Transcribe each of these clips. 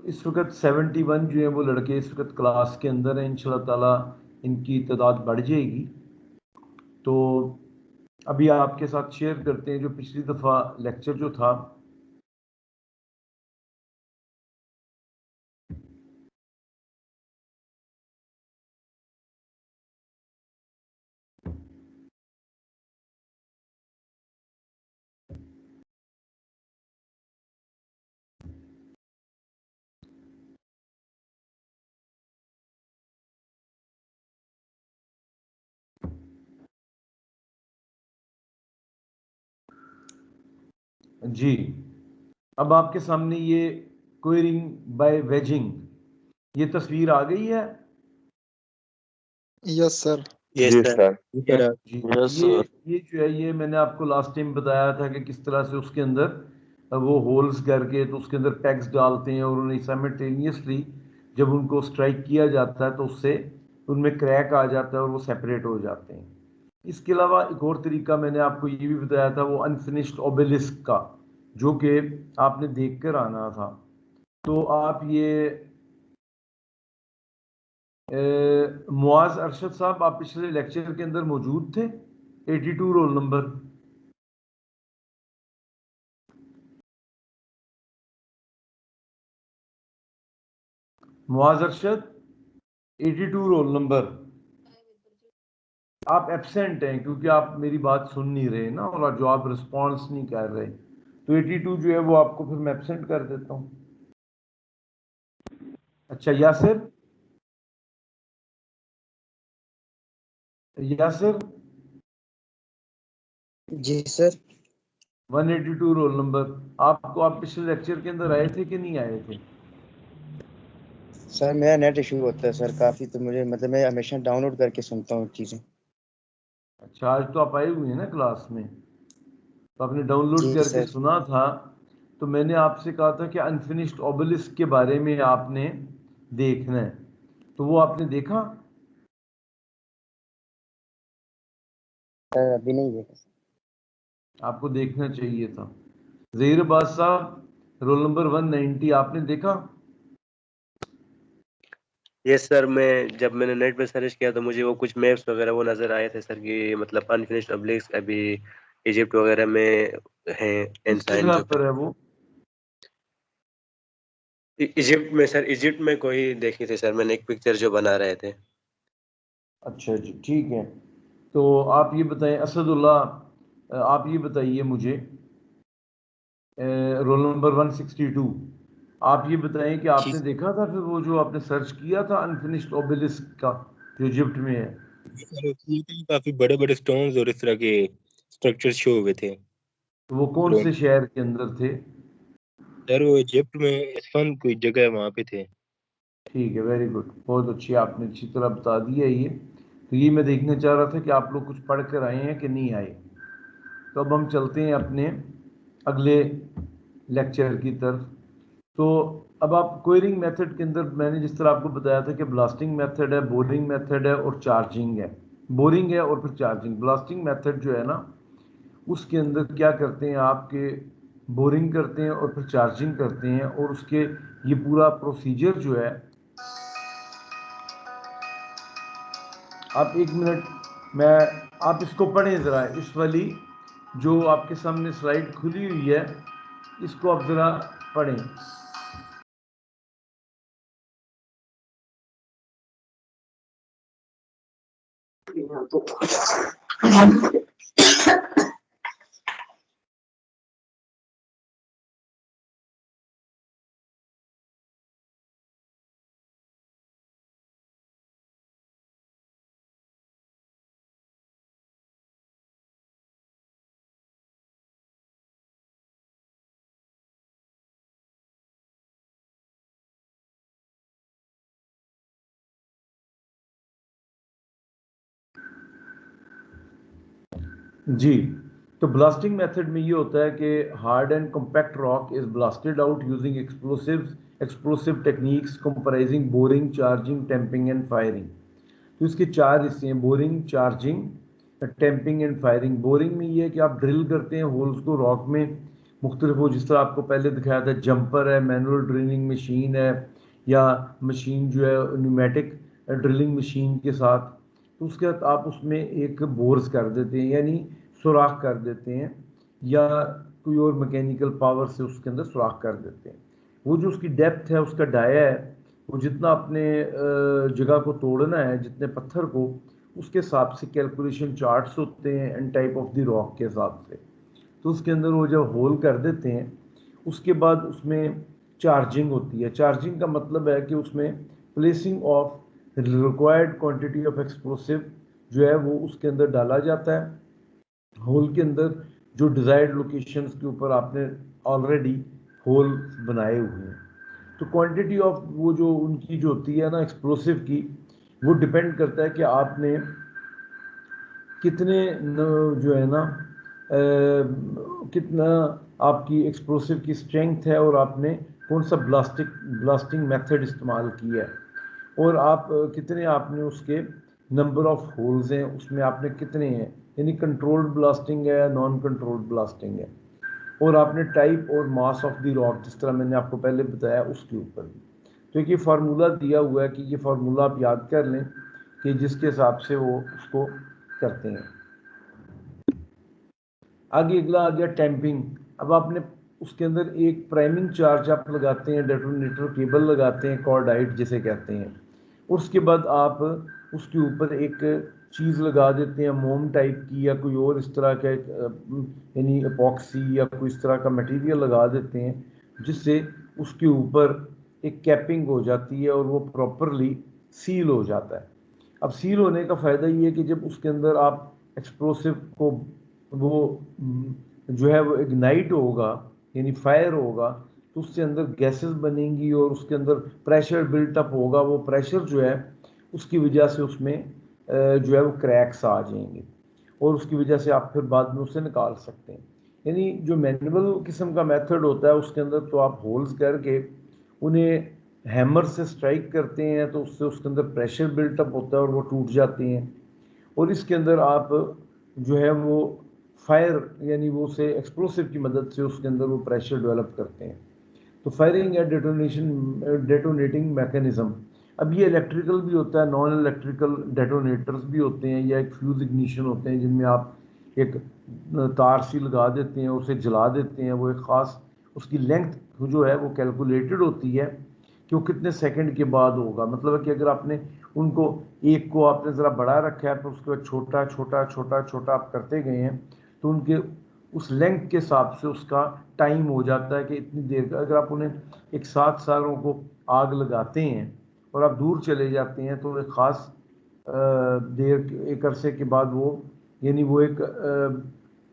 इस वक्त 71 जो है वो लड़के इस वक्त क्लास के अंदर हैं। इंशाल्लाह ताला इनकी तादाद बढ़ जाएगी। तो अभी आपके साथ शेयर करते हैं जो पिछली दफ़ा लेक्चर जो था। जी, अब आपके सामने ये क्वेरिंग बाय वेजिंग ये तस्वीर आ गई है। Yes sir. Yes sir. जी, ये जो है ये मैंने आपको लास्ट टाइम बताया था कि किस तरह से उसके अंदर वो होल्स करके तो उसके अंदर टैग्स डालते हैं और उन्हें साइमल्टेनियसली जब उनको स्ट्राइक किया जाता है तो उससे उनमें क्रैक आ जाता है और वो सेपरेट हो जाते हैं। इसके अलावा एक और तरीका मैंने आपको ये भी बताया था वो अनफिनिश्ड ओबेलिस्क का, जो कि आपने देख कर आना था। तो आप ये मुआज अरशद साहब, आप पिछले लेक्चर के अंदर मौजूद थे? 82 roll number. Muaz Arshad 82 roll number. आप एब्सेंट हैं क्योंकि आप मेरी बात सुन नहीं रहे ना, और जो आप रिस्पॉन्स नहीं कर रहे, तो 82 जो है वो आपको फिर मैं एब्सेंट कर देता हूँ। अच्छा, यासिर, यासिर जी सर। 182 roll number. आपको आप पिछले लेक्चर के अंदर आए थे कि नहीं आए थे? सर मेरा नेट इशू होता है सर काफ़ी, तो मुझे मतलब मैं हमेशा डाउनलोड करके सुनता हूँ चीज़ें। अच्छा, आज तो आप आए हुए हैं ना क्लास में, तो आपने डाउनलोड जी करके सर। सुना था। तो मैंने आपसे कहा था कि अनफिनिश्ड ओबेलिस्क के बारे में आपने देखना है, तो वो आपने देखा? सर अभी नहीं देखा। आपको देखना चाहिए था। ज़हीर अब्बास साहब, रोल नंबर 190, आपने देखा? यस सर, मैंने नेट पे सर्च किया तो मुझे वो कुछ मैप्स वगैरह वो नजर आए थे सर कि मतलब अनफिनिश्ड ओबेलिस्क अभी इजिप्ट वगैरह में हैं किस एंसाइन जगह जो पर है वो? इजिप्ट में सर, इजिप्ट में कोई देखी थी सर मैंने एक पिक्चर जो बना रहे थे। अच्छा जी, ठीक है। तो आप ये बताएं असदुल्ला, आप ये बताइए मुझे, रोल नंबर 162, आप ये बताएं कि आपने देखा था फिर वो जो आपने सर्च किया था अनफिनिश्ड ओबेलिस्क का जो इजिप्ट में है? काफी बड़े बड़े स्टोन्स और इस तरह के स्ट्रक्चर शो हुए थे। तो वो कौन से शहर के अंदर थे? सर वो इजिप्ट में एस्फान कोई जगह है वहां पे थे। ठीक है, वेरी गुड, बहुत अच्छी, आपने अच्छी तरह बता दिया ये। तो ये मैं देखना चाह रहा था कि आप लोग कुछ पढ़ कर आए हैं कि नहीं आए। तो अब हम चलते हैं अपने अगले लेक्चर की तरफ। तो अब आप क्वेरिंग मेथड के अंदर मैंने जिस तरह आपको बताया था कि ब्लास्टिंग मेथड है, बोरिंग मेथड है और चार्जिंग है। बोरिंग है और फिर चार्जिंग। ब्लास्टिंग मेथड जो है ना, उसके अंदर क्या करते हैं आपके, बोरिंग करते हैं और फिर चार्जिंग करते हैं, और उसके ये पूरा प्रोसीजर जो है, आप एक मिनट, मैं आप इसको पढ़ें ज़रा, इस वाली जो आपके सामने स्लाइड खुली हुई है इसको आप ज़रा पढ़ें। जी, तो ब्लास्टिंग मेथड में ये होता है कि hard and compact rock is blasted out using explosive techniques comprising boring, charging, tamping and firing. तो इसके चार हिस्से हैं, boring, charging, tamping and firing. Boring में ये है कि आप ड्रिल करते हैं होल्स को रॉक में, मुख्तलिफ वो जिस तरह आपको पहले दिखाया था, जंपर है, मैनुअल ड्रिलिंग मशीन है, या मशीन जो है न्यूमेटिक ड्रिलिंग मशीन के साथ, तो उसके बाद आप उसमें एक बोर्स कर देते हैं, यानी सुराख कर देते हैं, या कोई और मैकेनिकल पावर से उसके अंदर सुराख कर देते हैं। वो जो उसकी डेप्थ है, उसका डाया है, वो जितना अपने जगह को तोड़ना है, जितने पत्थर को, उसके हिसाब से कैलकुलेशन चार्ट्स होते हैं and type of the rock के हिसाब से। तो उसके अंदर वो जब होल कर देते हैं, उसके बाद उसमें चार्जिंग होती है। चार्जिंग का मतलब है कि उसमें placing of required quantity of explosive जो है वो उसके अंदर डाला जाता है होल के अंदर, जो डिज़ायर्ड लोकेशंस के ऊपर आपने ऑलरेडी होल बनाए हुए हैं। तो क्वांटिटी ऑफ वो जो उनकी जो होती है ना एक्सप्लोसिव की, वो डिपेंड करता है कि आपने कितने जो है ना कितना आपकी एक्सप्लोसिव की स्ट्रेंथ है, और आपने कौन सा ब्लास्टिंग मेथड इस्तेमाल किया है, और आप कितने आपने उसके नंबर ऑफ होल्स हैं, उसमें आपने कितने हैं, यानी कंट्रोल्ड ब्लास्टिंग है या नॉन कंट्रोल्ड ब्लास्टिंग है, और आपने टाइप और मास ऑफ द रॉक, जिस तरह मैंने आपको पहले बताया, उसके ऊपर भी। तो एक ये फार्मूला दिया हुआ है कि ये फार्मूला आप याद कर लें कि जिसके हिसाब से वो उसको करते हैं। आगे अगला आ गया टैंपिंग। अब आपने उसके अंदर एक प्राइमिंग चार्ज आप लगाते हैं, डेटोनेटर केबल लगाते हैं, कॉर्डाइट जिसे कहते हैं, और उसके बाद आप उसके ऊपर एक चीज़ लगा देते हैं, मोम टाइप की या कोई और इस तरह का, यानी एपॉक्सी या कोई इस तरह का मटेरियल लगा देते हैं, जिससे उसके ऊपर एक कैपिंग हो जाती है और वो प्रॉपरली सील हो जाता है। अब सील होने का फ़ायदा ये है कि जब उसके अंदर आप एक्सप्लोसिव को वो जो है वो इग्नाइट होगा, यानी फायर होगा, तो उससे अंदर गैसेस बनेंगी और उसके अंदर प्रेशर बिल्टअप होगा। वो प्रेशर जो है उसकी वजह से उसमें जो है वो क्रैक्स आ जाएंगे, और उसकी वजह से आप फिर बाद में उसे निकाल सकते हैं। यानी जो मैनुअल किस्म का मेथड होता है, उसके अंदर तो आप होल्स करके उन्हें हैमर से स्ट्राइक करते हैं, तो उससे उसके अंदर प्रेशर बिल्टअप होता है और वो टूट जाते हैं। और इसके अंदर आप जो है वो फायर, यानी वो से एक्सप्लोसिव की मदद से उसके अंदर वो प्रेशर डेवलप करते हैं। तो फायरिंग या डेटोनेटिंग मैकेनिज्म। अब ये इलेक्ट्रिकल भी होता है, नॉन इलेक्ट्रिकल डेटोनेटर्स भी होते हैं, या एक फ्यूज इग्निशन होते हैं, जिनमें आप एक तार सी लगा देते हैं, उसे जला देते हैं। वो एक ख़ास उसकी लेंथ जो है वो कैलकुलेटेड होती है कि वो कितने सेकंड के बाद होगा। मतलब है कि अगर आपने उनको एक को आपने ज़रा बड़ा रखा है, तो उसके बाद छोटा छोटा छोटा छोटा आप करते गए हैं, तो उनके उस लेंथ के हिसाब से उसका टाइम हो जाता है कि इतनी देर का। अगर आप उन्हें एक 7 सालों को आग लगाते हैं और आप दूर चले जाते हैं, तो एक ख़ास देर एक अरसे के बाद वो, यानी वो एक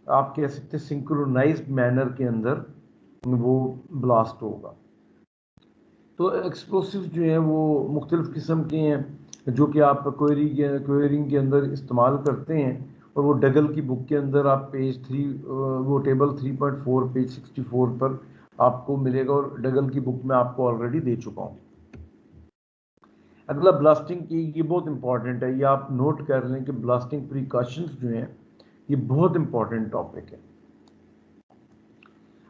आप कह सकते हैं सिंक्रोनाइज्ड मैनर के अंदर वो ब्लास्ट होगा। तो एक्सप्लोसिव जो हैं वो मुख्तलिफ़ किस्म के हैं, जो कि आप क्वेरिंग के अंदर इस्तेमाल करते हैं, और वो डगल की बुक के अंदर आप पेज 3 वो टेबल 3.4 पेज 64 पर आपको मिलेगा, और डगल की बुक में आपको ऑलरेडी दे चुका हूँ। अगला ब्लास्टिंग की, ये बहुत इंपॉर्टेंट है, ये आप नोट कर लें कि ब्लास्टिंग प्रिकॉशंस जो हैं ये बहुत इंपॉर्टेंट टॉपिक है।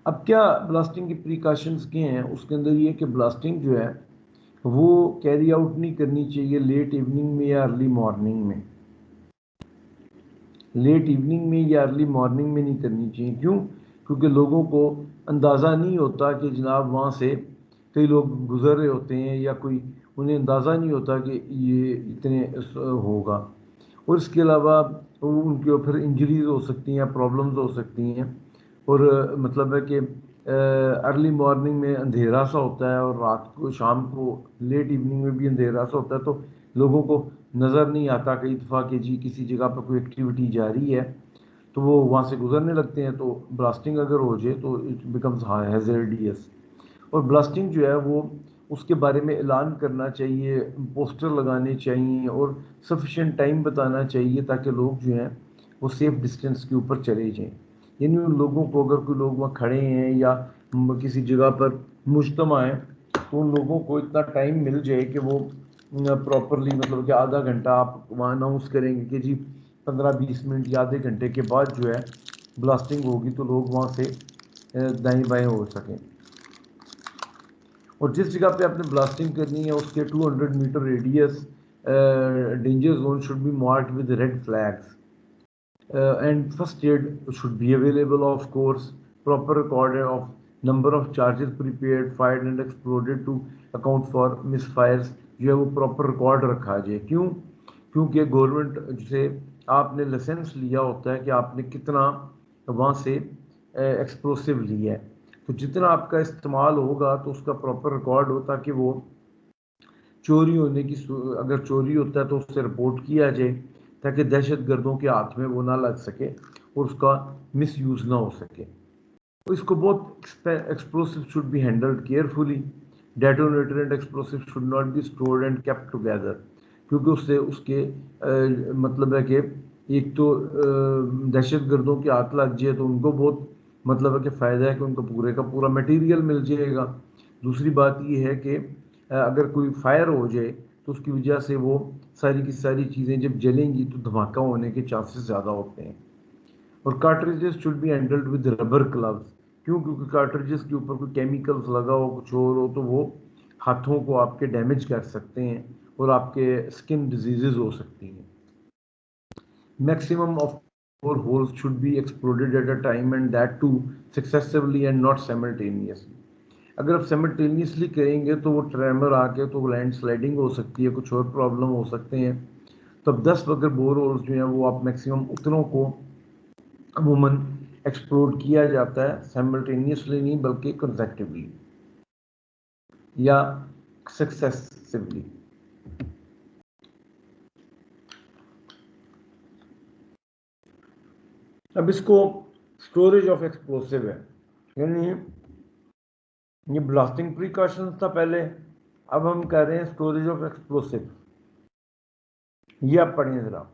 अब क्या ब्लास्टिंग की प्रिकॉशंस के हैं, उसके अंदर ये कि ब्लास्टिंग जो है वो कैरी आउट नहीं करनी चाहिए लेट इवनिंग में या अर्ली मॉर्निंग में। लेट इवनिंग में या अर्ली मॉर्निंग में नहीं करनी चाहिए। क्यों? क्योंकि लोगों को अंदाज़ा नहीं होता कि जनाब वहाँ से कई लोग गुजर रहे होते हैं, या कोई उन्हें अंदाज़ा नहीं होता कि ये इतने होगा, और इसके अलावा उनके फिर इंजरीज हो सकती हैं, प्रॉब्लम्स हो सकती हैं। और मतलब है कि अर्ली मॉर्निंग में अंधेरा सा होता है, और रात को शाम को लेट इवनिंग में भी अंधेरा सा होता है, तो लोगों को नज़र नहीं आता कई दफ़ा कि जी किसी जगह पर कोई एक्टिविटी जारी है, तो वो वहाँ से गुजरने लगते हैं। तो ब्लास्टिंग अगर हो जाए तो इट बिकम्स हैज़ार्डियस। और ब्लास्टिंग जो है वो उसके बारे में ऐलान करना चाहिए, पोस्टर लगाने चाहिए, और सफिशेंट टाइम बताना चाहिए, ताकि लोग जो हैं वो सेफ डिस्टेंस के ऊपर चले जाएं। यानी उन लोगों को, अगर कोई लोग वहाँ खड़े हैं या किसी जगह पर मुज्तमा है, तो उन लोगों को इतना टाइम मिल जाए कि वो प्रॉपरली, मतलब कि आधा घंटा आप वहाँ अनाउंस करेंगे कि जी 15-20 मिनट या आधे घंटे के बाद जो है ब्लास्टिंग होगी, तो लोग वहाँ से दाएं बाएं हो सकें। और जिस जगह पे आपने ब्लास्टिंग करनी है उसके 200 meter radius danger zone should be marked with red flags and first aid should be available, of course. Proper record of number of charges prepared, fired and exploded to account for misfires जो है वो proper record रखा जाए। क्यों? क्योंकि government से आपने licence लिया होता है कि आपने कितना वहाँ से एक्सप्लोसिव लिया है, तो जितना आपका इस्तेमाल होगा तो उसका प्रॉपर रिकॉर्ड हो, ताकि वो चोरी होने की, अगर चोरी होता है तो उससे रिपोर्ट किया जाए, ताकि दहशत गर्दों के हाथ में वो ना लग सके और उसका मिस यूज़ ना हो सके। तो इसको बहुत explosive should be handled carefully. Detonator and explosive should not be stored and kept together, क्योंकि उससे उसके मतलब है कि एक तो दहशत गर्दों की हाथ लग जाए तो उनको बहुत मतलब है कि फ़ायदा है कि उनको पूरे का पूरा मटेरियल मिल जाएगा। दूसरी बात ये है कि अगर कोई फायर हो जाए तो उसकी वजह से वो सारी की सारी चीज़ें जब जलेंगी तो धमाका होने के चांसेस ज़्यादा होते हैं। और cartridges should be handled with rubber gloves. क्यों? क्योंकि कार्ट्रिजेस के ऊपर कोई केमिकल्स लगा हो, कुछ और हो, तो वो हाथों को आपके डैमेज कर सकते हैं और आपके स्किन डिजीजेज हो सकती हैं। Maximum of 4 holes should be exploded at a time and that too successively and not simultaneously. अगर आप साइमल्टेनियसली करेंगे तो वो ट्रेमर आके तो लैंड स्लाइडिंग हो सकती है, कुछ और प्रॉब्लम हो सकते हैं। तो अब 10 अगर बोर होल्स जो हैं वो आप मैक्सिमम उतनों को अमूमन एक्सप्लोड किया जाता है, साइमल्टेनियसली नहीं बल्कि कंसेक्टिवली या सक्सेसिवली। अब इसको स्टोरेज ऑफ एक्सप्लोसिव है, यानी ये ब्लास्टिंग प्रिकॉशंस था पहले, अब हम कह रहे हैं स्टोरेज ऑफ एक्सप्लोसिव। ये आप पढ़िए जरा।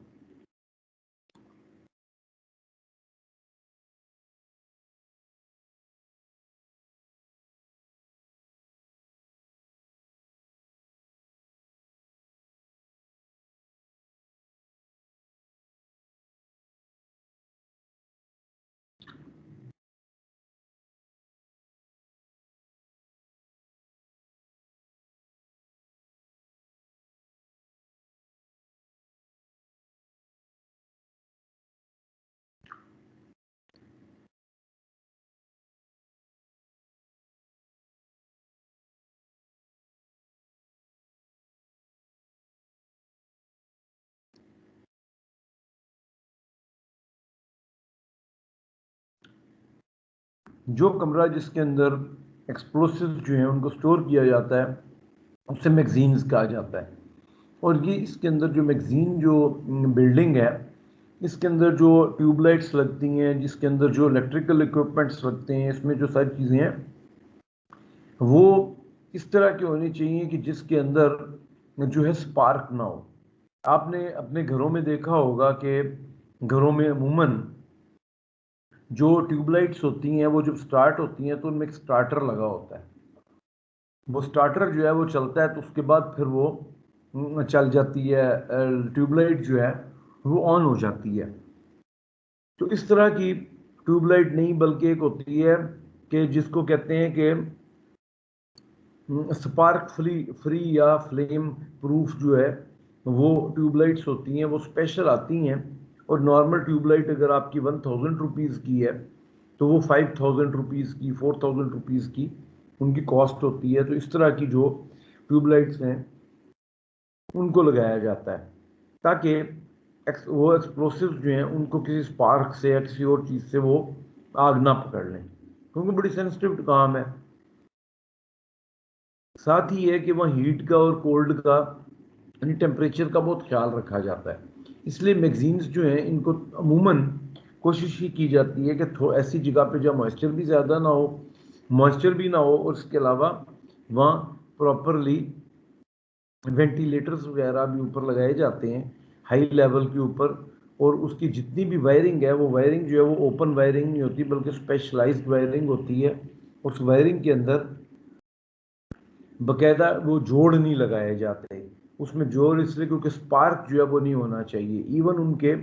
जो कमरा जिसके अंदर एक्सप्लोसिव जो है उनको स्टोर किया जाता है उससे मैगजीन्स कहा जाता है। और ये इसके अंदर जो मैगजीन जो बिल्डिंग है, इसके अंदर जो ट्यूबलाइट्स लगती हैं, जिसके अंदर जो इलेक्ट्रिकल इक्विपमेंट्स लगते हैं, इसमें जो सारी चीज़ें हैं वो इस तरह की होनी चाहिए कि जिसके अंदर जो है स्पार्क ना हो। आपने अपने घरों में देखा होगा कि घरों में अमूमन जो ट्यूबलाइट्स होती हैं वो जब स्टार्ट होती हैं तो उनमें एक स्टार्टर लगा होता है। वो स्टार्टर जो है वो चलता है तो उसके बाद फिर वो चल जाती है, ट्यूबलाइट जो है वो ऑन हो जाती है। तो इस तरह की ट्यूबलाइट नहीं बल्कि एक होती है कि जिसको कहते हैं कि स्पार्क फ्री या फ्लेम प्रूफ जो है वो ट्यूबलाइट्स होती हैं, वो स्पेशल आती हैं। और नॉर्मल ट्यूबलाइट अगर आपकी 1000 रुपीज़ की है तो वो 5000 रुपीज़ की, 4000 रुपीज़ की उनकी कॉस्ट होती है। तो इस तरह की जो ट्यूबलाइट्स हैं उनको लगाया जाता है ताकि वो एक्सप्लोसिव जो हैं उनको किसी स्पार्क से या किसी और चीज़ से वो आग ना पकड़ लें, क्योंकि बड़ी सेंसिटिव काम है। साथ ही है कि वहाँ हीट का और कोल्ड का यानी टेम्परेचर का बहुत ख्याल रखा जाता है। इसलिए मैगजीन्स जो हैं इनको अमूमन कोशिश ही की जाती है कि ऐसी जगह पे जहाँ मॉइस्चर भी ज़्यादा ना हो, मॉइस्चर भी ना हो, और इसके अलावा वहाँ प्रॉपरली वेंटिलेटर्स वगैरह भी ऊपर लगाए जाते हैं हाई लेवल के ऊपर। और उसकी जितनी भी वायरिंग है वो वायरिंग जो है वो ओपन वायरिंग नहीं होती बल्कि स्पेशलाइज्ड वायरिंग होती है। उस वायरिंग के अंदर बकायदा वो जोड़ नहीं लगाए जाते। उसमें जोड़ इसलिए क्योंकि स्पार्क जो है वो नहीं होना चाहिए। इवन उनके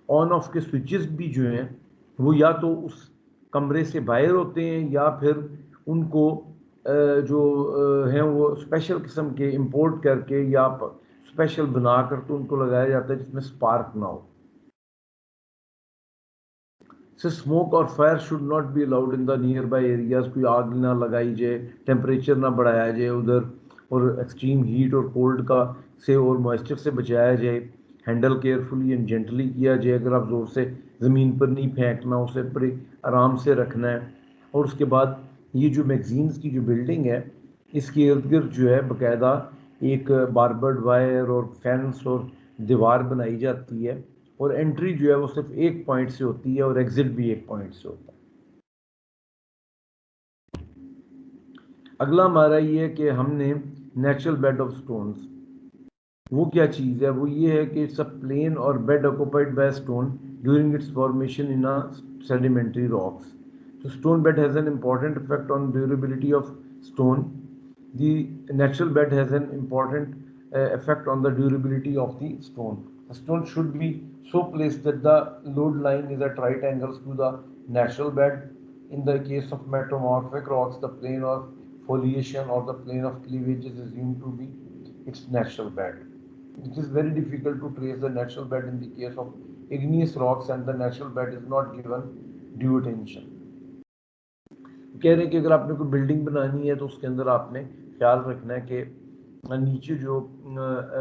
ऑन ऑफ के स्विचेस भी जो हैं वो या तो उस कमरे से बाहर होते हैं या फिर उनको जो हैं वो स्पेशल किस्म के इंपोर्ट करके या स्पेशल बना कर तो उनको लगाया जाता है जिसमें स्पार्क ना हो। So smoke or fire should not be allowed in the nearby areas। कोई आग ना लगाई जाए, टेम्परेचर ना बढ़ाया जाए उधर, और एक्सट्रीम हीट और कोल्ड का से और मॉइस्चर से बचाया जाए। हैंडल केयरफुली एंड जेंटली किया जाए। अगर आप जोर से ज़मीन पर नहीं फेंकना, उसे बड़े आराम से रखना है। और उसके बाद ये जो मैगजीन्स की जो बिल्डिंग है, इसके इर्द गिर्द जो है बाकायदा एक बारबर्ड वायर और फेंस और दीवार बनाई जाती है, और एंट्री जो है वो सिर्फ एक पॉइंट से होती है और एग्जिट भी एक पॉइंट से होता है। अगला हमारा ये है कि हमने नेचुरल बेड ऑफ स्टोन्स, वो क्या चीज़ है? वो ये है कि इट्स अ प्लेन और bed occupied by stone during its formation in a sedimentary rocks. So stone bed has an important effect on durability of stone. The natural bed has an important effect on the durability of the stone. The stone should be so placed that the load line is at right angles to the natural bed. In the case of metamorphic rocks, the plane of foliation or the plane of cleavage is assumed to be its natural bed. It is very difficult to trace the natural bed in the case of igneous rocks, and the natural bed is not given due attention. कह रहे हैं कि अगर आपने कोई building बनानी है तो उसके अंदर आपने ख्याल रखना है कि नीचे जो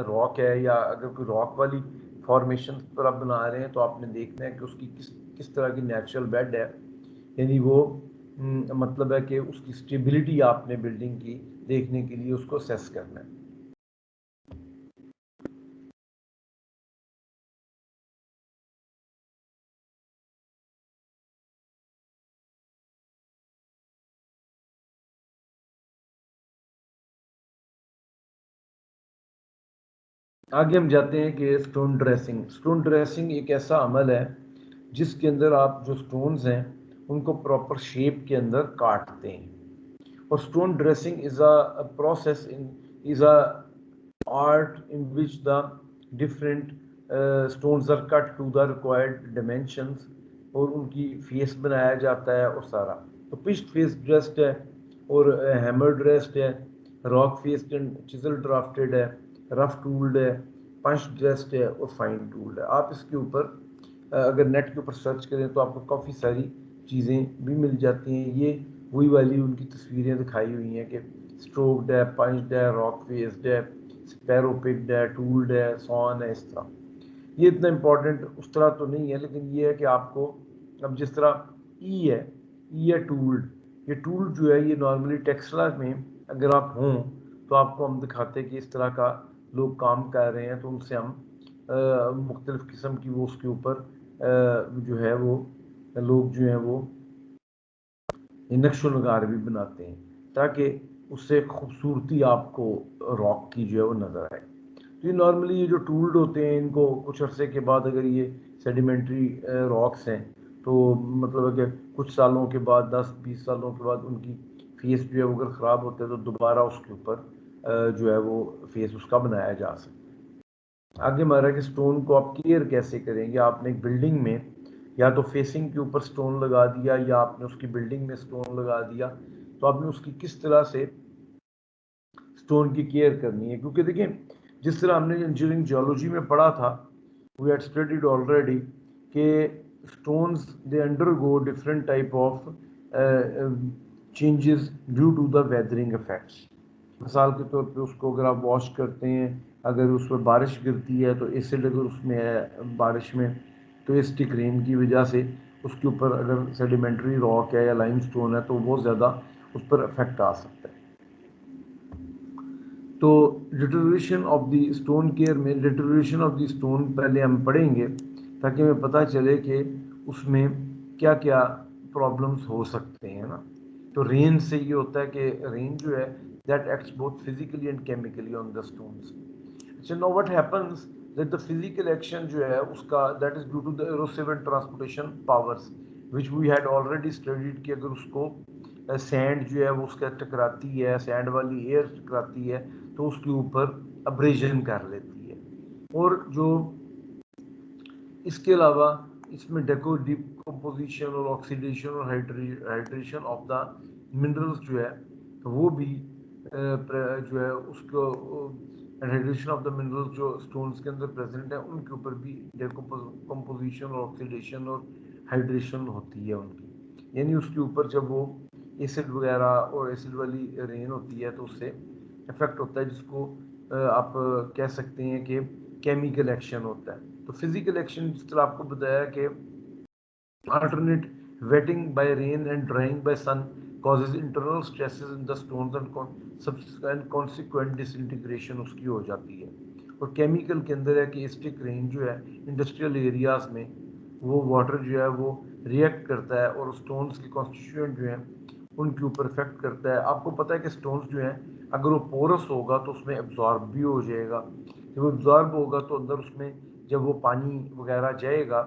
रॉक है, या अगर कोई रॉक वाली फॉर्मेशन पर आप बना रहे हैं तो आपने देखना है कि उसकी किस तरह की नेचुरल बेड है, यानी वो मतलब है कि उसकी स्टेबिलिटी आपने बिल्डिंग की देखने के लिए उसको असेस करना है। आगे हम जाते हैं कि स्टोन ड्रेसिंग। स्टोन ड्रेसिंग एक ऐसा अमल है जिसके अंदर आप जो स्टोन्स हैं उनको प्रॉपर शेप के अंदर काटते हैं। और stone dressing is a process is a art in which the different stones are cut to the required dimensions, और उनकी फेस बनाया जाता है और सारा। तो पिच्ड फेस ड्रेस्ड है, और हैमर ड्रेस्ड है, rock faced and chisel drafted है, रफ टूल्ड है, पंच ड्रेस्ड है और फाइन टूल्ड है। आप इसके ऊपर अगर नेट के ऊपर सर्च करें तो आपको काफ़ी सारी चीज़ें भी मिल जाती हैं। ये वही वाली उनकी तस्वीरें दिखाई हुई हैं कि स्ट्रोक्ड है, पंच्ड है, रॉक फेस्ड है, स्पैरो पिक्ड है, टूल्ड है, सॉन है, इस तरह। ये इतना इम्पोर्टेंट उस तरह तो नहीं है, लेकिन ये है कि आपको अब जिस तरह ई है टूल्ड। ये टूल जो है ये नॉर्मली टेक्सटाइल में अगर आप हों तो आपको हम दिखाते हैं कि इस तरह का लोग काम कर रहे हैं, तो उनसे हम मुख्तलिफ़ किस्म की वो उसके ऊपर जो है वो लोग जो हैं वो नक्शो नगार भी बनाते हैं ताकि उससे खूबसूरती आपको रॉक की जो है वो नज़र आए। तो ये नॉर्मली ये जो टूल्ड होते हैं इनको कुछ अरसे के बाद, अगर ये सेडिमेंट्री रॉक्स हैं तो मतलब है कि कुछ सालों के बाद, 10-20 सालों के बाद उनकी फेस जो है वो अगर ख़राब होते हैं तो दोबारा उसके ऊपर जो है वो फेस उसका बनाया जा सकता है। आगे हमारा कि स्टोन को आप केयर कैसे करेंगे। आपने एक बिल्डिंग में या तो फेसिंग के ऊपर स्टोन लगा दिया या आपने उसकी बिल्डिंग में स्टोन लगा दिया, तो आपने उसकी किस तरह से स्टोन की केयर करनी है। क्योंकि देखिए जिस तरह हमने इंजीनियरिंग जियोलॉजी में पढ़ा था, वी हैड स्टडीड ऑलरेडी कि stones they undergo different type of changes due to the weathering effects. मिसाल के तौर पे उसको अगर आप वॉश करते हैं, अगर उस पर बारिश गिरती है तो एसिड अगर उसमें है बारिश में, तो एसिडिक रेन की वजह से उसके ऊपर अगर सेडिमेंट्री रॉक है या लाइमस्टोन है तो बहुत ज़्यादा उस पर इफेक्ट आ सकता है। तो deterioration of the stone care में डिटोरेशन ऑफ द स्टोन पहले हम पढ़ेंगे ताकि हमें पता चले कि उसमें क्या क्या प्रॉब्लम्स हो सकते हैं ना। तो रेन से ये होता है कि रेन जो है that acts both physically and chemically on the stones. अच्छा, now what happens that the physical action जो है उसका that is due to the erosive and transportation powers which we had already studied कि अगर उसको sand जो है वो उसका टकराती है, सैंड वाली एयर टकराती है तो उसके ऊपर अब्रेजन कर लेती है। और जो इसके अलावा इसमें कंपोजिशन और ऑक्सीडेशन और हाइड्रेशन ऑफ द मिनरल्स जो है वो भी जो है उसको हाइड्रेशन ऑफ द मिनरल्स जो स्टोन्स के अंदर प्रेजेंट है उनके ऊपर भी कंपोजिशन और ऑक्सीडेशन और हाइड्रेशन होती है उनकी, यानी उसके ऊपर जब वो एसिड वगैरह और एसिड वाली रेन होती है तो उससे इफेक्ट होता है, जिसको आप कह सकते हैं कि केमिकल एक्शन होता है। तो फिजिकल एक्शन जिस तरह आपको बताया कि alternate wetting by rain and drying by sun causes internal stresses in the stones and consequent disintegration उसकी हो जाती है। और केमिकल के अंदर है कि एसिडिक रेन जो है इंडस्ट्रियल एरियाज में वो वाटर जो है वो रिएक्ट करता है और स्टोन्स के कॉन्स्टिट्यूएंट जो हैं उनके ऊपर इफेक्ट करता है। आपको पता है कि स्टोन्स जो हैं अगर वो पोरस होगा तो उसमें एब्जॉर्ब भी हो जाएगा, जब वो एब्जॉर्ब होगा तो अंदर उसमें जब वो पानी वगैरह जाएगा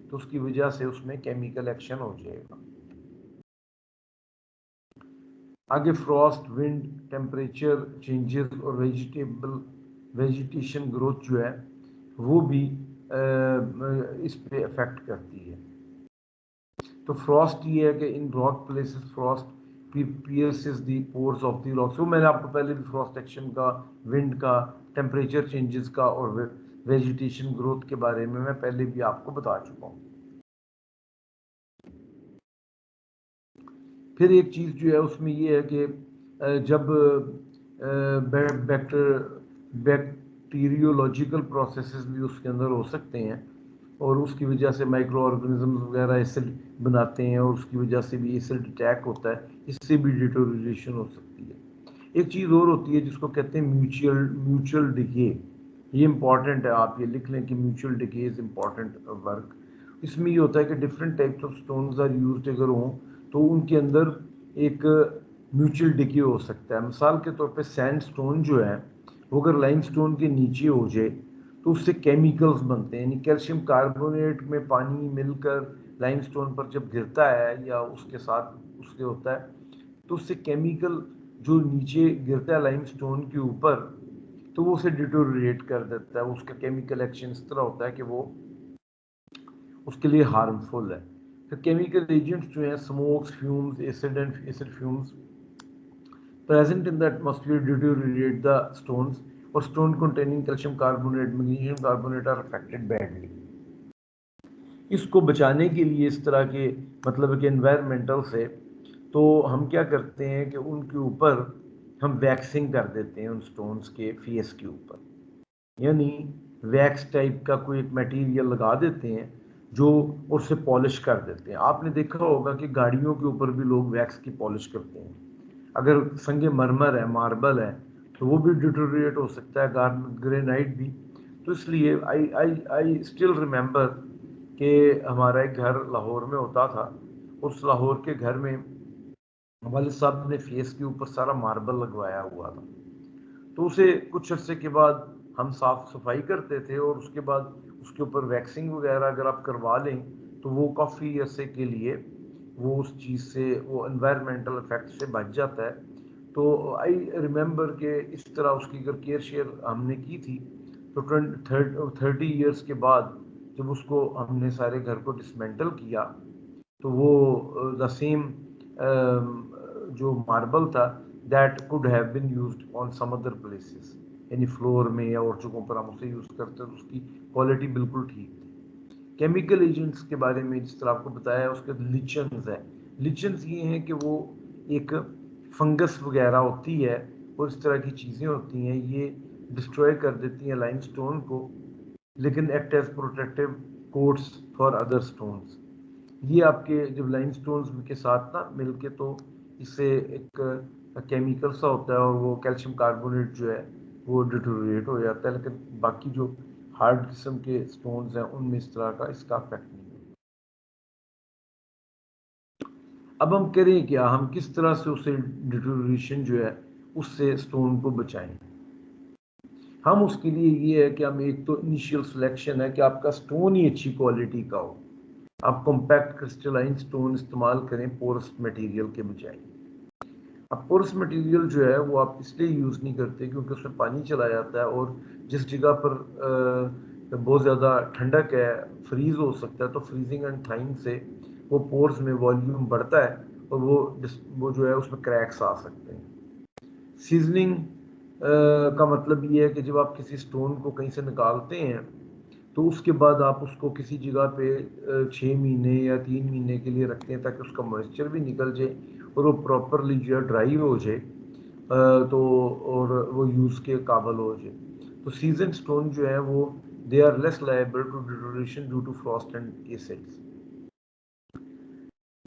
तो उसकी वजह से उसमें केमिकल एक्शन हो जाएगा। आगे फ्रॉस्ट, विंड, टेम्परेचर चेंजेस और वेजिटेशन ग्रोथ जो है वो भी इस पे इफेक्ट करती है। तो फ्रॉस्ट ये है कि in rock places frost pierces the pores of the rock। तो मैंने आपको पहले भी फ्रॉस्ट एक्शन का, विंड का, टेम्परेचर चेंजेस का और वेजिटेशन ग्रोथ के बारे में मैं पहले भी आपको बता चुका हूँ। फिर एक चीज़ जो है उसमें ये है कि जब बैक्टीरियोलॉजिकल प्रोसेसेस भी उसके अंदर हो सकते हैं और उसकी वजह से माइक्रो ऑर्गेनिजम्स वगैरह एसिड बनाते हैं और उसकी वजह से भी एसिड अटैक होता है, इससे भी डिटोरिएशन हो सकती है। एक चीज़ और होती है जिसको कहते हैं म्यूचुअल डिके। ये इंपॉर्टेंट है, आप ये लिख लें कि mutual decay is important work. इसमें ये होता है कि different types of stones are used अगर हों तो उनके अंदर एक म्यूचुअल डिके हो सकता है। मिसाल के तौर पे सैंडस्टोन जो है वो अगर लाइमस्टोन के नीचे हो जाए तो उससे केमिकल्स बनते हैं, यानी कैल्शियम कार्बोनेट में पानी मिलकर लाइमस्टोन पर जब गिरता है या उसके साथ उसके होता है तो उससे केमिकल जो नीचे गिरता है लाइमस्टोन के ऊपर तो वो उसे डिटोरिएट कर देता है। उसका केमिकल एक्शन इस तरह होता है कि वो उसके लिए हार्मफुल है। तो केमिकल एजेंट्स जो हैं smokes, fumes, acid fumes present in the atmosphere deteriorate the stones or stone containing calcium carbonate, magnesium carbonate are affected badly। इसको बचाने के लिए इस तरह के मतलब कि एनवायरमेंटल से तो हम क्या करते हैं कि उनके ऊपर हम वैक्सिंग कर देते हैं उन स्टोन्स के फेस के ऊपर, यानी वैक्स टाइप का कोई एक मटेरियल लगा देते हैं जो उससे पॉलिश कर देते हैं। आपने देखा होगा कि गाड़ियों के ऊपर भी लोग वैक्स की पॉलिश करते हैं। अगर संगे मरमर है, मार्बल है तो वो भी डिटोरिएट हो सकता है, ग्रेनाइट भी। तो इसलिए आई स्टिल रिमेंबर कि हमारा एक घर लाहौर में होता था। उस लाहौर के घर में वालिद साहब ने फेस के ऊपर सारा मार्बल लगवाया हुआ था। तो उसे कुछ अर्से के बाद हम साफ सफाई करते थे और उसके बाद उसके ऊपर वैक्सिंग वगैरह अगर आप करवा लें तो वो काफ़ी अर्से के लिए वो उस चीज़ से वो एनवायरमेंटल इफेक्ट से बच जाता है। तो आई रिमेंबर कि इस तरह उसकी अगर केयर शेयर हमने की थी तो 30 ईयर्स के बाद जब उसको हमने सारे घर को डिसमेंटल किया तो वो द सेम जो मार्बल था that could have been used on some other places, यानी फ्लोर में या और जगहों पर हम उसे यूज़ करते हैं तो उसकी क्वालिटी बिल्कुल ठीक थी। केमिकल एजेंट्स के बारे में जिस तरह आपको बताया उसके लिचन्स है। लिचन्स ये हैं कि वो एक फंगस वगैरह होती है और इस तरह की चीज़ें होती हैं, ये डिस्ट्रॉय कर देती हैं लाइमस्टोन को लेकिन act as protective coats for other stones. ये आपके जब लाइमस्टोन्स के साथ ना मिलके तो इससे एक केमिकल सा होता है और वो कैल्शियम कार्बोनेट जो है वो डिटोरिएट हो जाता है, लेकिन बाकी जो हार्ड किस्म के स्टोन्स हैं उनमें इस तरह का इसका इफेक्ट नहीं है। अब हम करें क्या, हम किस तरह से उसे डिटोरिएशन जो है उससे स्टोन को बचाएं। हम उसके लिए ये है कि हम एक तो इनिशियल सिलेक्शन है कि आपका स्टोन ही अच्छी क्वालिटी का हो। आप कॉम्पैक्ट क्रिस्टलाइन स्टोन इस्तेमाल करें पोरस मटेरियल के बजाय। अब पोरस मटेरियल जो है वो आप इसलिए यूज़ नहीं करते क्योंकि उसमें पानी चला जाता है और जिस जगह पर बहुत ज़्यादा ठंडक है, फ्रीज़ हो सकता है, तो फ्रीजिंग एंड थाइंग से वो पोर्स में वॉल्यूम बढ़ता है और वो जो है उसमें क्रैक्स आ सकते हैं। सीजनिंग का मतलब ये है कि जब आप किसी स्टोन को कहीं से निकालते हैं तो उसके बाद आप उसको किसी जगह पे 6 महीने या 3 महीने के लिए रखते हैं ताकि उसका मॉइस्चर भी निकल जाए और वो प्रॉपरली जो है ड्राई हो जाए, तो और वो यूज़ के काबिल हो जाए। तो सीजन स्टोन जो है वो they are less liable to deterioration due to frost and acids.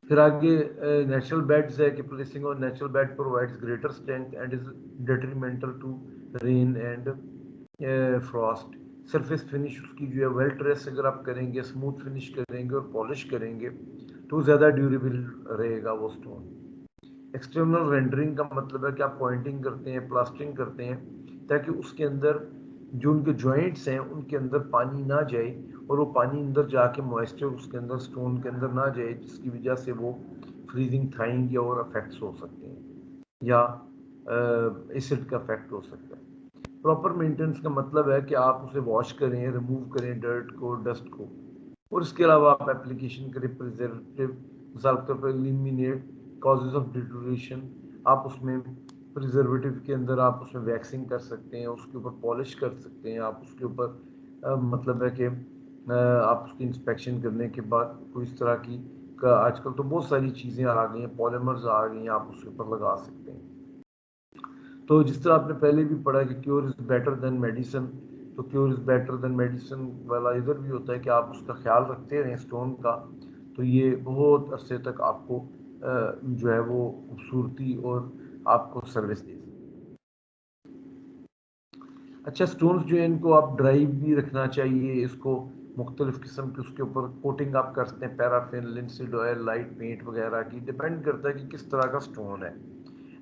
फिर आगे नेचुरल बेड्स है कि placing on natural bed provides greater strength and is detrimental to rain and frost. Surface finish उसकी जो है वेल ट्रेस अगर आप करेंगे, स्मूथ फिनिश करेंगे और पॉलिश करेंगे तो ज़्यादा ड्यूरेबल रहेगा वो स्टोन। एक्सटर्नल रेंडरिंग का मतलब है कि आप पॉइंटिंग करते हैं, प्लास्टरिंग करते हैं ताकि उसके अंदर जो उनके जॉइंट्स हैं उनके अंदर पानी ना जाए और वो पानी अंदर जाके मॉइस्चर उसके अंदर स्टोन के अंदर ना जाए, जिसकी वजह से वो फ्रीजिंग थाइंग या और अफेक्ट्स हो सकते हैं या एसिड का अफेक्ट हो सकता है। प्रॉपर मेंटेनेंस का मतलब है कि आप उसे वॉश करें, रिमूव करें डर्ट को, डस्ट को, और इसके अलावा आप एप्लीकेशन करें प्रिजर्वेटिव, मिसाल के तौर पर एलिमिनेट कॉजेज ऑफ डिटोरेशन। आप उसमें प्रिजर्वेटिव के अंदर आप उसमें वैक्सिंग कर सकते हैं, उसके ऊपर पॉलिश कर सकते हैं, आप उसके ऊपर मतलब है कि आप उसकी इंस्पेक्शन करने के बाद कोई इस तरह की आजकल तो बहुत सारी चीज़ें आ गई हैं, पॉलीमर्स आ गई हैं, आप उसके ऊपर लगा सकते हैं। तो जिस तरह आपने पहले भी पढ़ा कि cure is better than medicine, तो cure is better than medicine वाला इधर भी होता है कि आप उसका ख्याल रखते रहें स्टोन का, तो ये बहुत अरसे तक आपको जो है वो खूबसूरती और आपको सर्विस दे। अच्छा, स्टोन्स जो है इनको आप ड्राई भी रखना चाहिए, इसको मुख्तलिफ़ किस्म के उसके ऊपर कोटिंग आप कर सकते हैं, paraffin, linseed oil, light paint वगैरह की, डिपेंड करता है कि किस तरह का स्टोन है।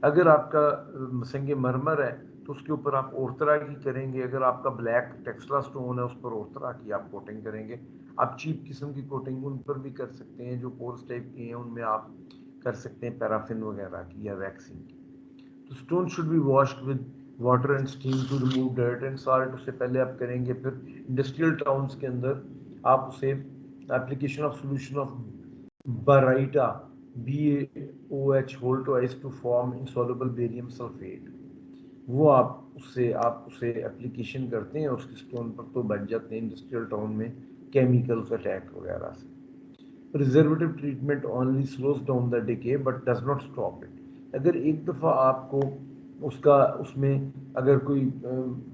अगर आपका संगे मरमर है तो उसके ऊपर आप और तरह की करेंगे, अगर आपका ब्लैक टेक्सला स्टोन है उस पर और तरह की आप कोटिंग करेंगे। आप चीप किस्म की कोटिंग उन पर भी कर सकते हैं, जो पोर्स टाइप की हैं उनमें आप कर सकते हैं पैराफिन वगैरह की या वैक्सिंग की। तो stone should be washed with water and steam to remove dirt and salt, उससे पहले आप करेंगे। फिर इंडस्ट्रियल टाउन्स के अंदर आप उसे application of solution of baryta BaOH whole twice to form insoluble barium sulfate, वो आप उसे एप्लीकेशन करते हैं उसके स्टोन पर, तो बच जाते हैं इंडस्ट्रियल टाउन में केमिकल्स अटैक वगैरह से। Preservative treatment only slows down the decay but does not stop it. अगर एक दफ़ा आपको उसमें अगर कोई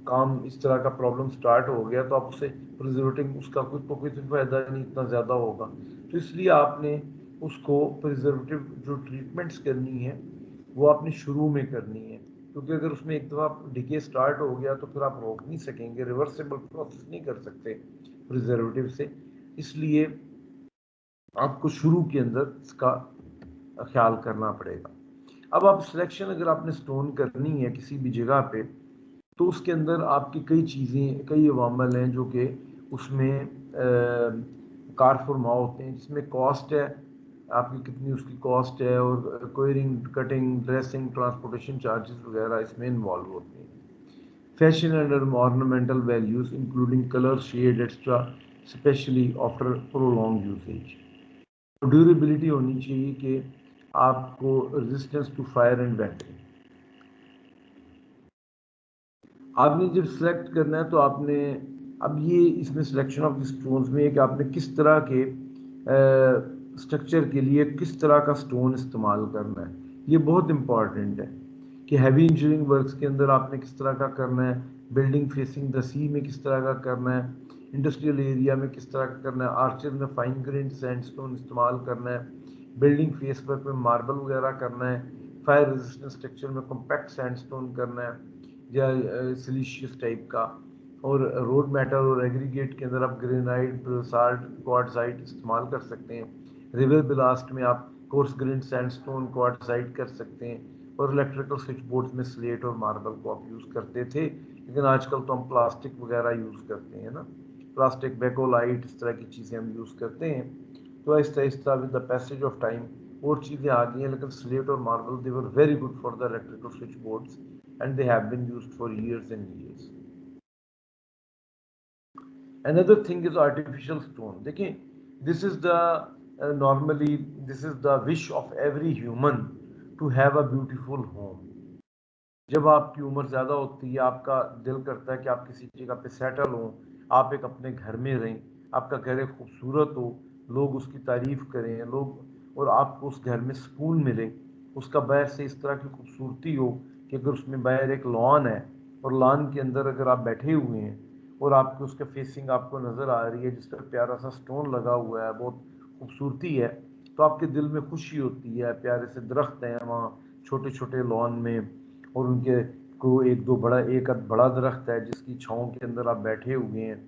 काम इस तरह का प्रॉब्लम स्टार्ट हो गया तो आप उसे प्रिजर्वेटिव उसका कोई फ़ायदा नहीं, इतना ज़्यादा होगा। तो इसलिए आपने उसको प्रिजर्वेटिव जो ट्रीटमेंट्स करनी है वो आपने शुरू में करनी है, क्योंकि अगर उसमें एक दफ़ा डिके स्टार्ट हो गया तो फिर आप रोक नहीं सकेंगे, रिवर्सिबल प्रोसेस नहीं कर सकते प्रिजर्वेटिव से। इसलिए आपको शुरू के अंदर इसका ख्याल करना पड़ेगा। अब आप सिलेक्शन अगर आपने स्टोन करनी है किसी भी जगह पे, तो उसके अंदर आपकी कई चीज़ें, कई अवामल हैं जो कि उसमें कार फरमा होते हैं, जिसमें कॉस्ट है आपकी कितनी उसकी कॉस्ट है, और quarrying, cutting, dressing, transportation charges वगैरह इसमें इन्वॉल्व होते हैं। Fashion and ornamental values including colour, shade extra, specially after prolong usage. Durability होनी चाहिए कि आपको resistance to fire and wetting. आपने जब सिलेक्ट करना है तो आपने अब ये इसमें सिलेक्शन ऑफ स्टोन्स में है कि आपने किस तरह के स्ट्रक्चर के लिए किस तरह का स्टोन इस्तेमाल करना है। ये बहुत इंपॉर्टेंट है कि हैवी इंजीनियरिंग वर्क्स के अंदर आपने किस तरह का करना है, बिल्डिंग फेसिंग द सी में किस तरह का करना है, इंडस्ट्रियल एरिया में किस तरह का करना है, आर्चेज में फाइन ग्रेन सैंडस्टोन इस्तेमाल करना है, बिल्डिंग फेस वर्क में मार्बल वगैरह करना है, फायर रेजिस्टेंट स्ट्रक्चर में कॉम्पैक्ट सैंडस्टोन करना है या सिलिशियस टाइप का, और रोड मेटल और एग्रीगेट के अंदर आप ग्रेनाइट, साल्ट, क्वार्टजाइट इस्तेमाल कर सकते हैं। रिवर ब्लास्ट में आप कोर्स ग्रेन सैंडस्टोन, क्वार्टजाइट कर सकते हैं, और इलेक्ट्रिकल स्विच बोर्ड्स में स्लेट और मार्बल को आप यूज़ करते थे, लेकिन आजकल तो हम प्लास्टिक वगैरह यूज़ करते हैं ना, प्लास्टिक, बेकोलाइट, इस तरह की चीज़ें हम यूज़ करते हैं। तो Aahista Aahista with the passage of time और चीज़ें आ गई हैं, लेकिन स्लेट और marble they were very good for the electrical switch boards and they have been used for years and years. Another thing is artificial stone. देखिए, this is the normally this is the wish of every human to have a beautiful home. जब आपकी उम्र ज़्यादा होती है, आपका दिल करता है कि आप किसी जगह पे सेटल हों, आप एक अपने घर में रहें, आपका घर एक खूबसूरत हो, लोग उसकी तारीफ़ करें, लोग और आपको उस घर में सुकून मिले, उसका बाहर से इस तरह की खूबसूरती हो कि अगर उसमें बाहर एक लॉन है और लॉन के अंदर अगर आप बैठे हुए हैं और आपके उसके फेसिंग आपको नज़र आ रही है जिस पर प्यारा सा स्टोन लगा हुआ है, बहुत खूबसूरती है, तो आपके दिल में खुशी होती है। प्यारे से दरख्त हैं वहाँ छोटे छोटे लॉन में और उनके को एक बड़ा दरख्त है जिसकी छाँव के अंदर आप बैठे हुए हैं,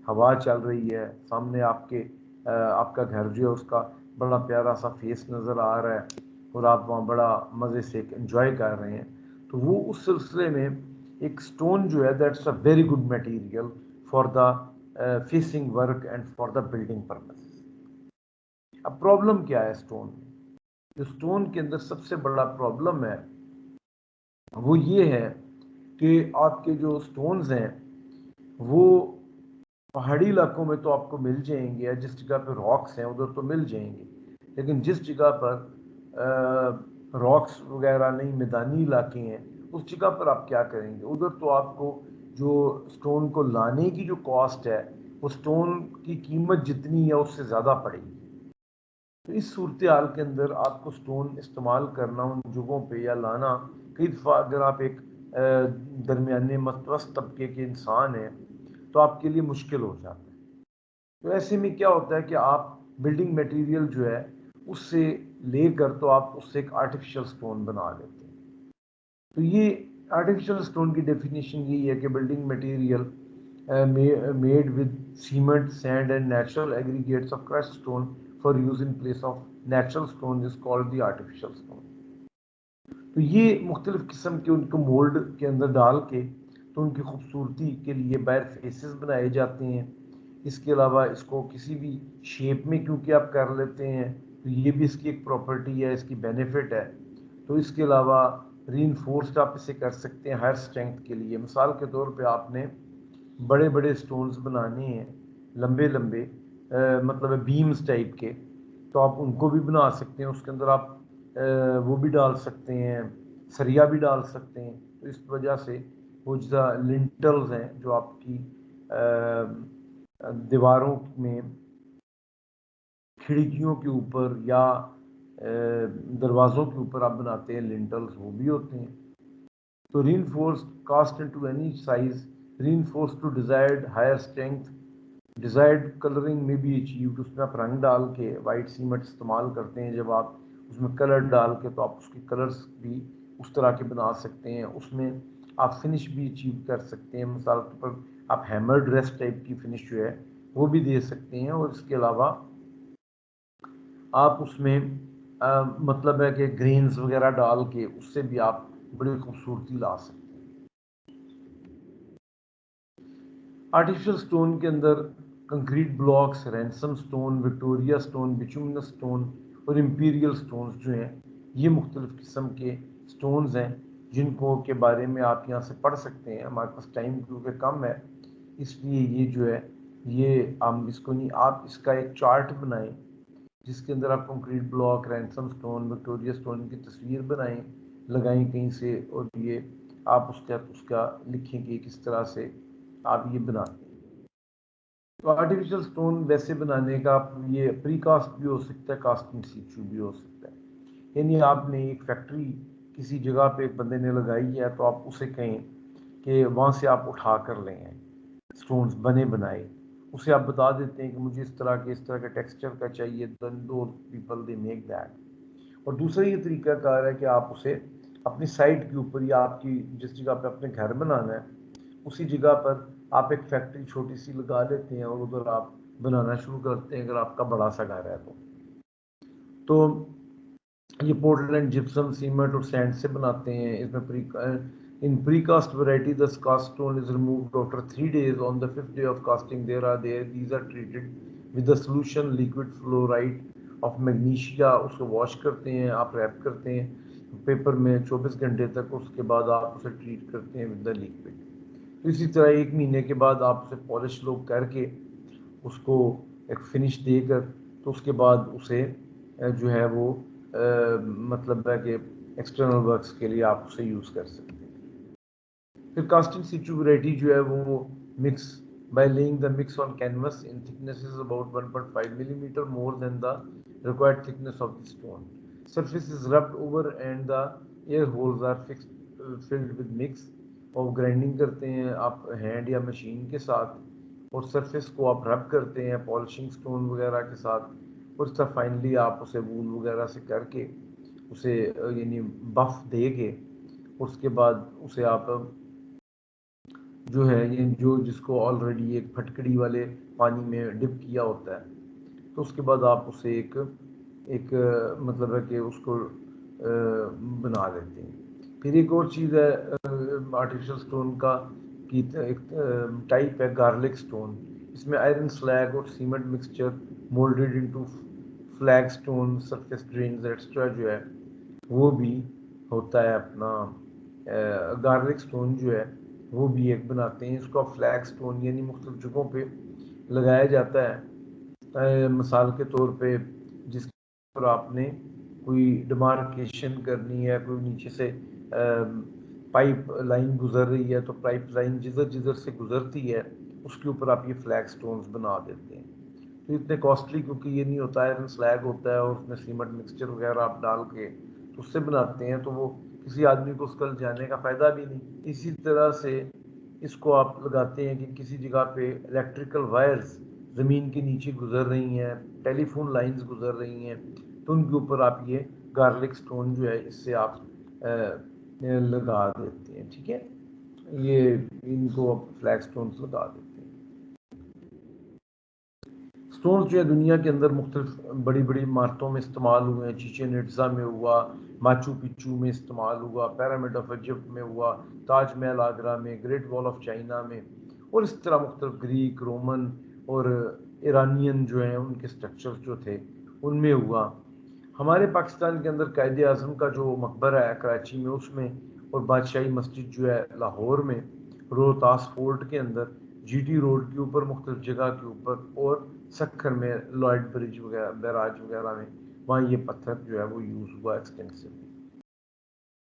हवा चल रही है, सामने आपका घर जो है उसका बड़ा प्यारा सा फेस नज़र आ रहा है और आप वहाँ बड़ा मज़े से एंजॉय कर रहे हैं। तो वो उस सिलसिले में एक स्टोन जो है that's a very good material for the facing work and for the building purpose. अब प्रॉब्लम क्या है स्टोन में? जो स्टोन के अंदर सबसे बड़ा प्रॉब्लम है वो ये है कि आपके जो स्टोन्स हैं वो पहाड़ी इलाकों में तो आपको मिल जाएंगे, या जिस जगह पर रॉक्स हैं उधर तो मिल जाएंगे, लेकिन जिस जगह पर रॉक्स वगैरह नहीं, मैदानी इलाके हैं, उस जगह पर आप क्या करेंगे? उधर तो आपको जो स्टोन को लाने की जो कॉस्ट है वो स्टोन की कीमत जितनी है उससे ज़्यादा पड़ेगी। तो इस सूरत हाल के अंदर आपको स्टोन इस्तेमाल करना उन जगहों पे या लाना, कई दफ़ा अगर आप एक दरमियाने मतवस्त तबके के इंसान हैं तो आपके लिए मुश्किल हो जाता है। तो ऐसे में क्या होता है कि आप बिल्डिंग मटेरियल जो है उससे लेकर तो आप उससे एक आर्टिफिशियल स्टोन बना लेते हैं। तो ये आर्टिफिशियल स्टोन की डेफिनेशन यही है कि building material made with cement, sand and natural aggregates of crushed stone for use in place of natural stone is called the artificial stone. तो ये मुख्तलिफ किस्म के उनको मोल्ड के अंदर डाल के तो उनकी खूबसूरती के लिए बाहर फेसेस बनाए जाते हैं। इसके अलावा इसको किसी भी शेप में क्योंकि आप कर लेते हैं तो ये भी इसकी एक प्रॉपर्टी है, इसकी बेनिफिट है। तो इसके अलावा रीइंफोर्स्ड आप इसे कर सकते हैं हायर स्ट्रेंथ के लिए। मिसाल के तौर पे आपने बड़े बड़े स्टोन्स बनाने हैं, लंबे लंबे मतलब बीम्स टाइप के, तो आप उनको भी बना सकते हैं। उसके अंदर आप वो भी डाल सकते हैं, सरिया भी डाल सकते हैं। तो इस वजह से वो जो लिंटल्स हैं जो आपकी दीवारों में खिड़कियों के ऊपर या दरवाज़ों के ऊपर आप बनाते हैं लिंटल्स, वो भी होते हैं। तो reinforced cast into any size, reinforced to desired higher strength, desired coloring may be achieved। उसमें आप रंग डाल के वाइट सीमेंट इस्तेमाल करते हैं, जब आप उसमें कलर डाल के तो आप उसके कलर्स भी उस तरह के बना सकते हैं। उसमें आप फिनिश भी अचीव कर सकते हैं। मिसाल के पर आप हैमर ड्रेस टाइप की फिनिश जो है वो भी दे सकते हैं। और इसके अलावा आप उसमें मतलब है कि ग्रेन्स वगैरह डाल के उससे भी आप बड़ी खूबसूरती ला सकते हैं। आर्टिफिशियल स्टोन के अंदर concrete blocks, ransom stone, Victoria stone, bituminous stone और इम्पीरियल स्टोन्स जो हैं ये मुख्तलिफ़ किस्म के स्टोन्स हैं जिनको के बारे में आप यहाँ से पढ़ सकते हैं। हमारे पास टाइम क्योंकि कम है इसलिए ये जो है ये हम इसको नहीं, आप इसका एक चार्ट बनाएं जिसके अंदर आप concrete block, ransom stone, Victoria stone की तस्वीर बनाएं, लगाएं कहीं से, और ये आप उसका लिखें कि किस तरह से आप ये बनाते हैं। तो आर्टिफिशियल स्टोन वैसे बनाने का ये प्री कास्ट भी हो सकता है, कास्ट इन सीचू भी हो सकता है। यानी आपने एक फैक्ट्री किसी जगह पे एक बंदे ने लगाई है तो आप उसे कहें कि वहाँ से आप उठा कर ले आए स्टोन्स बने बनाए, उसे आप बता देते हैं कि मुझे इस तरह के टेक्सचर का चाहिए, दो पीपल दे मेक दैट। और दूसरा ये तरीका कार है कि आप उसे अपनी साइट के ऊपर या आपकी जिस जगह पे अपने घर बनाना है उसी जगह पर आप एक फैक्ट्री छोटी सी लगा लेते हैं और उधर आप बनाना शुरू करते हैं, अगर आपका बड़ा सा घर है तो ये पोर्टलैंड, जिप्सम, सीमेंट और सैंड से बनाते हैं। इसमें in precast variety the cast stone is removed after 3 days. On the 5th day of casting these are treated with the solution liquid fluoride of magnesia। उसको वॉश करते हैं, आप rap करते हैं पेपर में 24 घंटे तक, उसके बाद आप उसे ट्रीट करते हैं विद द लिक्विड। तो इसी तरह 1 महीने के बाद आप उसे पॉलिश लोग करके उसको एक फिनिश देकर तो तो उसके बाद उसे जो है वो मतलब है कि एक्सटर्नल वर्क्स के लिए आप उसे यूज़ कर सकते हैं। फिर कास्टिंग सिचू वैरायटी जो है वो mix by laying the mix on canvas in thicknesses about 1.5 millimeter more than the required thickness of the stone. Surface is rubbed over and the air holes are filled with mix. और grinding करते हैं आप hand या machine के साथ, और surface को आप रब करते हैं पॉलिशिंग स्टोन वगैरह के साथ, और तब फाइनली आप उसे वूल वगैरह से करके उसे यानी बफ दे के उसके बाद उसे आप जो है ये जो जिसको ऑलरेडी एक फटकड़ी वाले पानी में डिप किया होता है, तो उसके बाद आप उसे एक मतलब है कि उसको बना देते हैं। फिर एक और चीज़ है आर्टिफिशियल स्टोन का की एक टाइप है गार्लिक स्टोन। इसमें आयरन स्लैग और cement mixture moulded into flag stone surface drains extra जो है वो भी होता है। अपना गार्लिक स्टोन जो है वो भी एक बनाते हैं। इसको फ्लैग स्टोन यानी मुख्तलिफ जगहों पे लगाया जाता है मिसाल के तौर पे जिस पर आपने कोई डिमार्केशन करनी है, कोई नीचे से पाइप लाइन गुजर रही है, तो पाइप लाइन जिधर जिधर से गुजरती है उसके ऊपर आप ये फ्लैग स्टोन्स बना देते हैं। तो इतने कॉस्टली क्योंकि ये नहीं होता है, स्लैग होता है और उसमें सीमेंट मिक्सचर वगैरह आप डाल के तो उससे बनाते हैं, तो वो किसी आदमी को उसका जाने का फ़ायदा भी नहीं। इसी तरह से इसको आप लगाते हैं कि किसी जगह पे इलेक्ट्रिकल वायर्स ज़मीन के नीचे गुजर रही हैं, टेलीफोन लाइंस गुजर रही हैं, तो उनके ऊपर आप ये गार्लिक स्टोन जो है इससे आप लगा देते हैं। ठीक है, ये इनको आप फ्लैग स्टोन्स लगा देते हैं। स्टोन्स जो है दुनिया के अंदर मुख्तलिफ बड़ी बड़ी इमारतों में इस्तेमाल हुए हैं। चिचेन इट्ज़ा में हुआ, माचू पिच्चू में इस्तेमाल हुआ, पिरामिड ऑफ इजिप्ट में हुआ, ताजमहल आगरा में, ग्रेट वॉल ऑफ चाइना में, और इस तरह मुख्तलिफ ग्रीक, रोमन और ईरानियन जो हैं उनके स्ट्रक्चर्स जो थे उनमें हुआ। हमारे पाकिस्तान के अंदर कायद आज़म का जो मकबरा है कराची में उसमें, और बादशाही मस्जिद जो है लाहौर में, रोहतास फोर्ट के अंदर, जीटी रोड के ऊपर मुख्तलिफ जगह के ऊपर, और सक्खर में लॉयड ब्रिज वगैरह बैराज वगैरह में, वहाँ ये पत्थर जो है वो यूज़ हुआ एक्सटेंसिवली।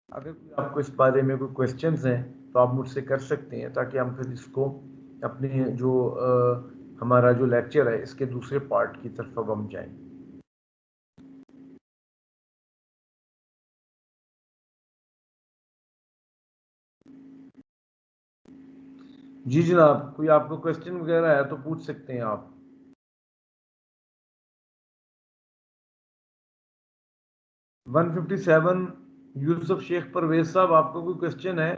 अगर कोई आपको इस बारे में कोई क्वेश्चंस हैं तो आप मुझसे कर सकते हैं, ताकि हम फिर इसको अपने जो हमारा जो लेक्चर है इसके दूसरे पार्ट की तरफ अब हम जाएं। जी जनाब, कोई आपको क्वेश्चन वगैरह है तो पूछ सकते हैं आप। । 157 यूसुफ शेख परवेज साहब, आपको कोई क्वेश्चन है?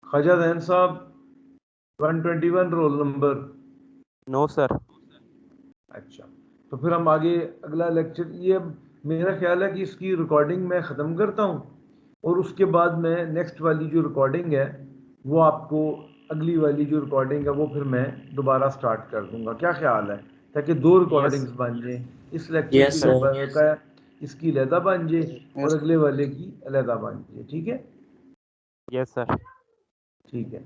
ख्वाजा ज़ैन साहब 121 रोल नंबर। No sir. अच्छा, तो फिर हम आगे अगला लेक्चर, ये मेरा ख्याल है कि इसकी रिकॉर्डिंग मैं ख़त्म करता हूँ, और उसके बाद मैं नेक्स्ट वाली जो रिकॉर्डिंग है वो आपको, अगली वाली जो रिकॉर्डिंग है वो फिर मैं दोबारा स्टार्ट कर दूंगा। क्या ख्याल है? ताकि 2 रिकॉर्डिंग्स बन जाए, इस लेक्चर की का इसकी अलहदा बन जाए और अगले वाले की अलहदा बन जाए। ठीक है? Yes sir. ठीक है।